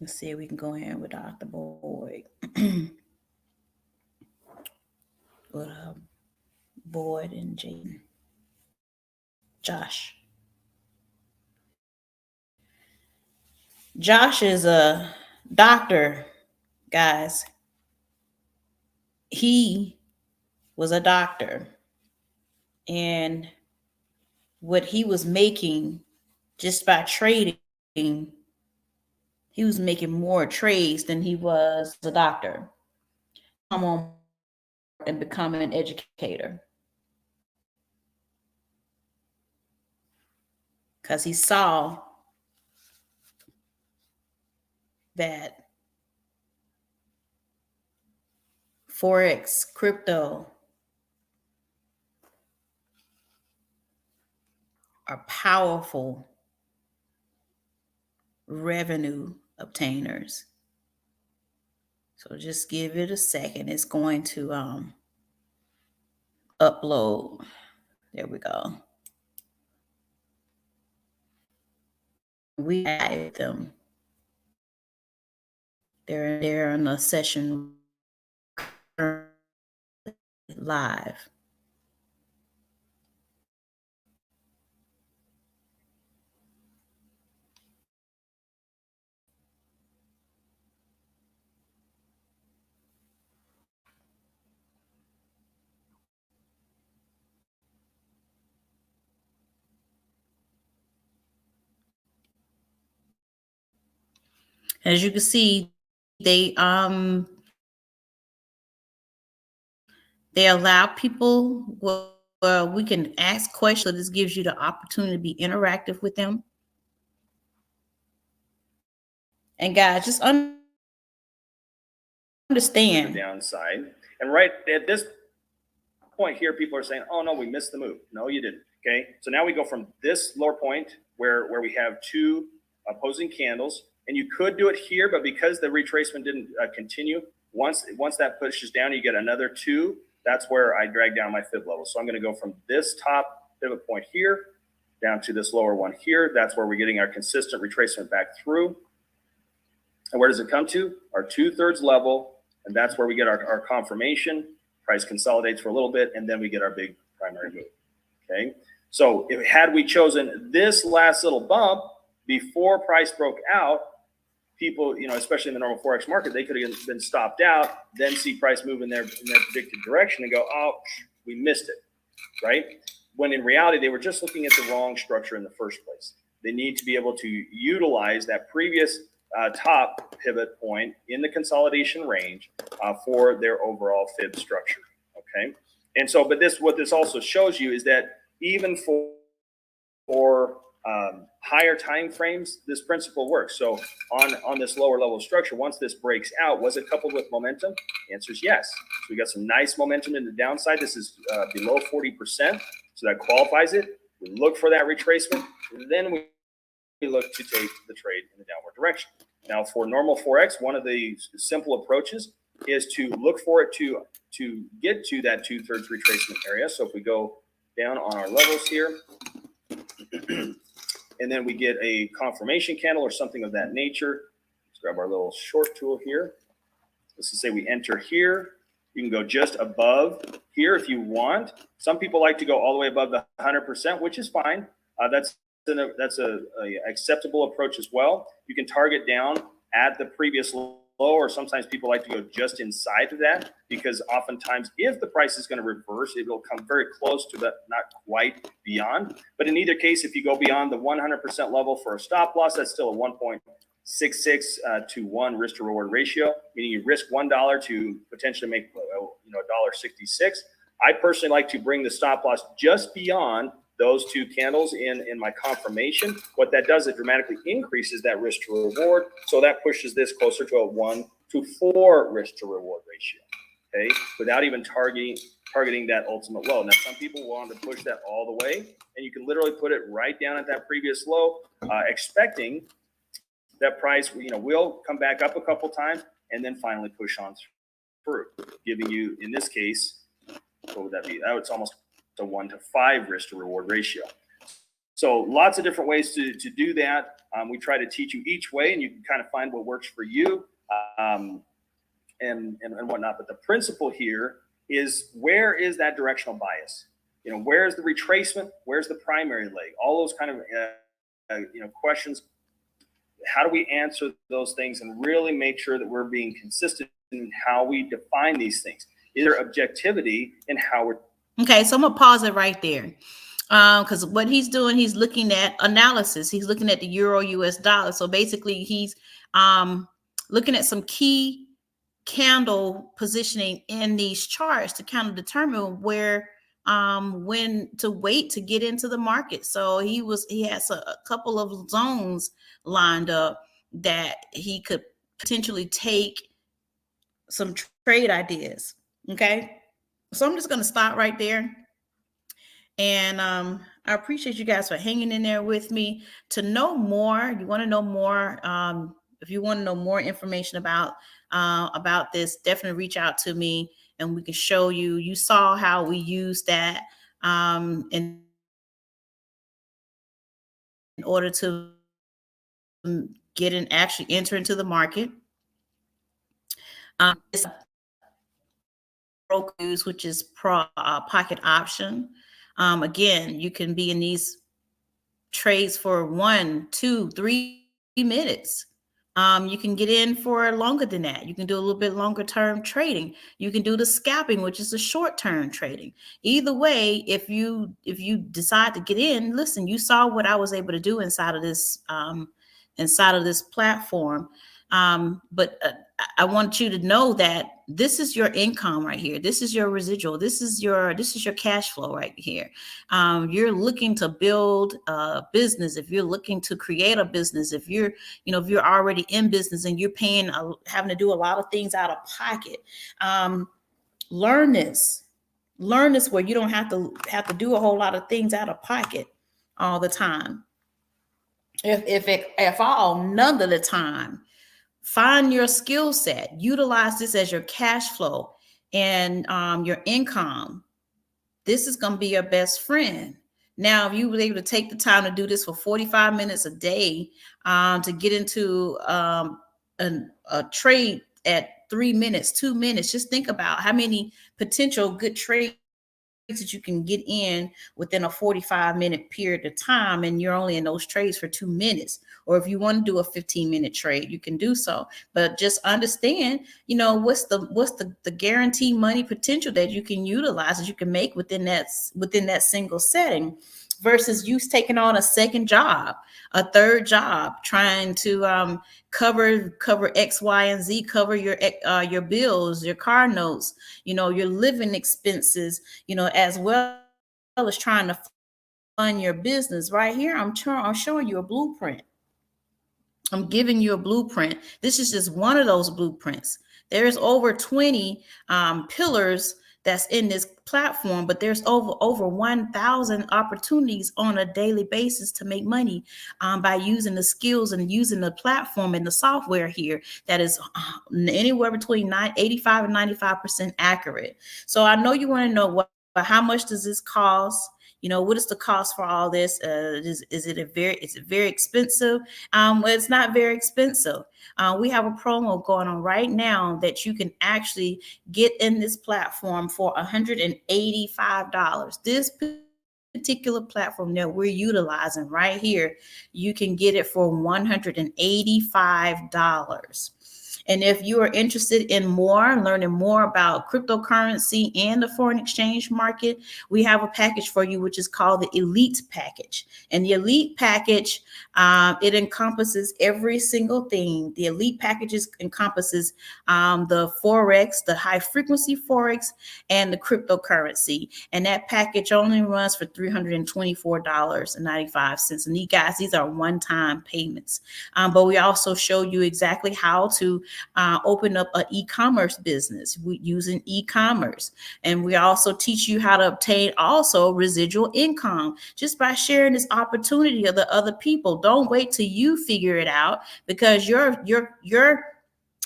Let's see if we can go in with Dr. Boyd. With Boyd and Jaden. Josh. Josh is a doctor, guys. He was a doctor. And what he was making just by trading, he was making more trades than he was a doctor. Come on and become an educator. Because he saw that Forex, crypto are powerful revenue obtainers. So just give it a second. It's going to upload. There we go. We added them. They're in a session live. As you can see, they allow people, well, we can ask questions. This gives you the opportunity to be interactive with them. And guys, just understand the downside. And right at this point here, people are saying, oh no, we missed the move. No, you didn't. Okay. So now we go from this lower point where we have two opposing candles, and you could do it here, but because the retracement didn't continue, once that pushes down, you get another two. That's where I drag down my fib level. So I'm going to go from this top pivot point here down to this lower one here. That's where we're getting our consistent retracement back through. And where does it come to? Our 2/3 level. And that's where we get our confirmation. Price consolidates for a little bit, and then we get our big primary move. Okay. So had we chosen this last little bump, before price broke out, people, especially in the normal Forex market, they could have been stopped out, then see price move in their predicted direction and go, oh, we missed it, right? When in reality, they were just looking at the wrong structure in the first place. They need to be able to utilize that previous top pivot point in the consolidation range for their overall fib structure, okay? And so, but what this also shows you is that even for higher time frames, this principle works. So on this lower level structure, once this breaks out, was it coupled with momentum? The answer is yes. So we got some nice momentum in the downside. This is below 40%, so that qualifies it. We look for that retracement, and then we look to take the trade in the downward direction. Now, for normal Forex, one of the simple approaches is to look for it to get to that 2/3 retracement area. So if we go down on our levels here, and then we get a confirmation candle or something of that nature. Let's grab our little short tool here. Let's just say we enter here. You can go just above here if you want. Some people like to go all the way above the 100%, which is fine. That's a acceptable approach as well. You can target down at the previous low, or sometimes people like to go just inside of that, because oftentimes if the price is going to reverse, it will come very close to that, not quite beyond. But in either case, if you go beyond the 100% level for a stop loss, that's still a 1.66 to 1 risk to reward ratio, meaning you risk $1 to potentially make $1.66. I personally like to bring the stop loss just beyond those two candles in my confirmation. What that does, it dramatically increases that risk to reward. So that pushes this closer to a 1-to-4 risk to reward ratio, okay? Without even targeting that ultimate low. Now, some people want to push that all the way, and you can literally put it right down at that previous low, expecting that price, will come back up a couple times and then finally push on through, giving you, in this case, what would that be? It's almost a 1-to-5 risk to reward ratio. So lots of different ways to do that. We try to teach you each way, and you can kind of find what works for you and whatnot. But the principle here is, where is that directional bias? Where's the retracement? Where's the primary leg? All those kind of questions. How do we answer those things and really make sure that we're being consistent in how we define these things? Is there objectivity in how we're. Okay, so I'm gonna pause it right there, because what he's doing, he's looking at analysis. He's looking at the euro US dollar. So basically, he's looking at some key candle positioning in these charts to kind of determine where when to wait to get into the market. So he has a couple of zones lined up that he could potentially take some trade ideas. Okay. So I'm just going to stop right there. And I appreciate you guys for hanging in there with me. To know more, you want to know more, if you want to know more information about this, definitely reach out to me and we can show you. You saw how we use that in order to actually enter into the market. It's brokers, which is pocket option. Again, you can be in these trades for 1, 2, 3 minutes. You can get in for longer than that. You can do a little bit longer term trading. You can do the scalping, which is the short term trading. Either way, if you decide to get in, listen, you saw what I was able to do inside of this platform. But I want you to know that this is your income right here. This is your residual. This is your cash flow right here. You're looking to build a business. If you're looking to create a business, if you're already in business and you're having to do a lot of things out of pocket, learn this where you don't have to do a whole lot of things out of pocket all the time. If all, none of the time. Find your skill set, utilize this as your cash flow and your income. This is going to be your best friend. Now, if you were able to take the time to do this for 45 minutes a day to get into a trade at 3 minutes, 2 minutes, just think about how many potential good trades that you can get in within a 45-minute period of time, and you're only in those trades for 2 minutes. Or if you want to do a 15-minute trade, you can do so. But just understand, what's the guaranteed money potential that you can utilize, that you can make within that single setting, versus you taking on a second job, a third job, trying to cover X, Y, and Z, cover your bills, your car notes, your living expenses, as well as trying to fund your business. Right here, I'm showing you a blueprint. I'm giving you a blueprint. This is just one of those blueprints. There's over 20 pillars that's in this platform, but there's over 1,000 opportunities on a daily basis to make money by using the skills and using the platform and the software here that is anywhere between 85 and 95% accurate. So I know you want to know how much does this cost? What is the cost for all this? Is it very expensive? Well, it's not very expensive. We have a promo going on right now that you can actually get in this platform for $185. This particular platform that we're utilizing right here, you can get it for $185. And if you are interested in learning more about cryptocurrency and the foreign exchange market, we have a package for you, which is called the Elite Package. And the Elite Package, it encompasses every single thing. The Elite Packages encompasses the Forex, the high frequency Forex, and the cryptocurrency. And that package only runs for $324.95. And these are one-time payments. But we also show you exactly how to open up an e-commerce business using e-commerce. And we also teach you how to obtain also residual income just by sharing this opportunity of the other people. Don't wait till you figure it out, because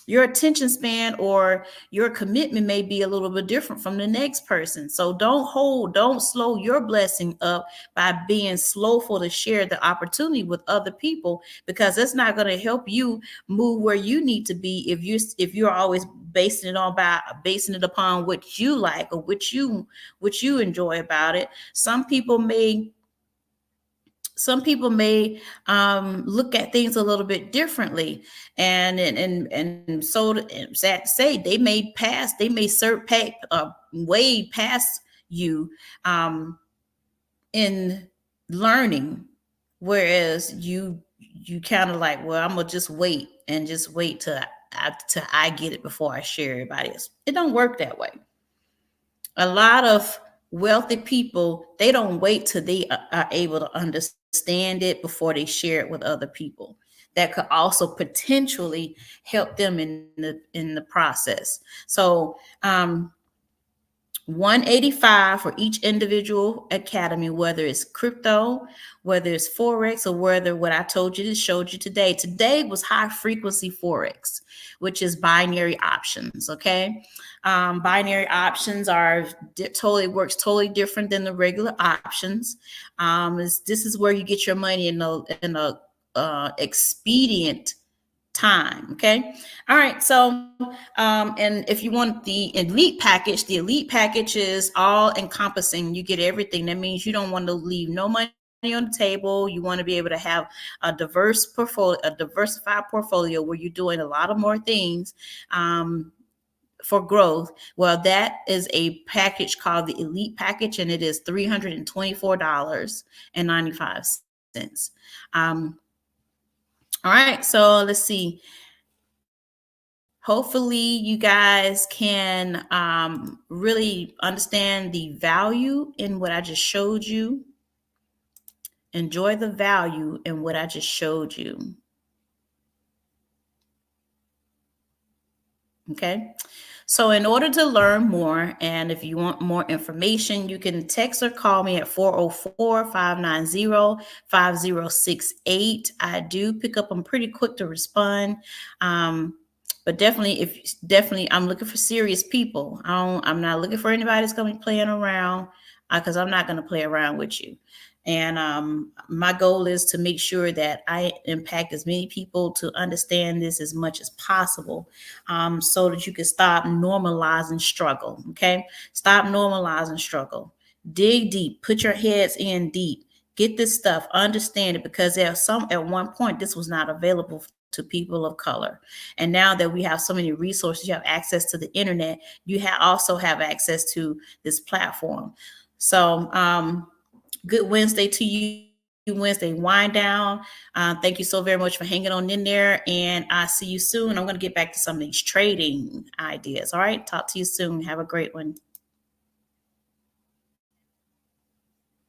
your attention span or your commitment may be a little bit different from the next person. So don't slow your blessing up by being slowful to share the opportunity with other people, because that's not going to help you move where you need to be if you're always basing it upon what you like or what you enjoy about it. Some people may look at things a little bit differently, and so sad to say, they may surpass way past you in learning, whereas you kind of like, well, I'm gonna just wait till I get it before I share everybody else. It don't work that way. A lot of wealthy people, they don't wait till they are able to understand it before they share it with other people. That could also potentially help them in the process. So $185 for each individual academy, whether it's crypto, whether it's Forex, or whether what I showed you today. Today was high frequency Forex, which is binary options. Okay. Binary options works totally different than the regular options. This is where you get your money in a expedient time. Okay. All right. So, and if you want the elite package is all encompassing. You get everything. That means you don't want to leave no money on the table. You want to be able to have a diversified portfolio where you're doing a lot of more things, for growth. Well, that is a package called the Elite Package, and it is $324.95. All right, so let's see. Hopefully you guys can really understand the value in what I just showed you. Enjoy the value in what I just showed you. Okay. So in order to learn more, and if you want more information, you can text or call me at 404-590-5068. I do pick up. I'm pretty quick to respond. But definitely, I'm looking for serious people. I'm not looking for anybody that's going to be playing around, because I'm not going to play around with you. And my goal is to make sure that I impact as many people to understand this as much as possible, so that you can stop normalizing struggle. Okay. Stop normalizing struggle. dig deep, put your heads in deep, get this stuff, understand it, because there's some, at one point, this was not available to people of color. And now that we have so many resources, you have access to the internet, you also have access to this platform. So good Wednesday to you. Wednesday wind down. Thank you so very much for hanging on in there, and I'll see you soon. I'm going to get back to some of these trading ideas. All right, talk to you soon. Have a great one.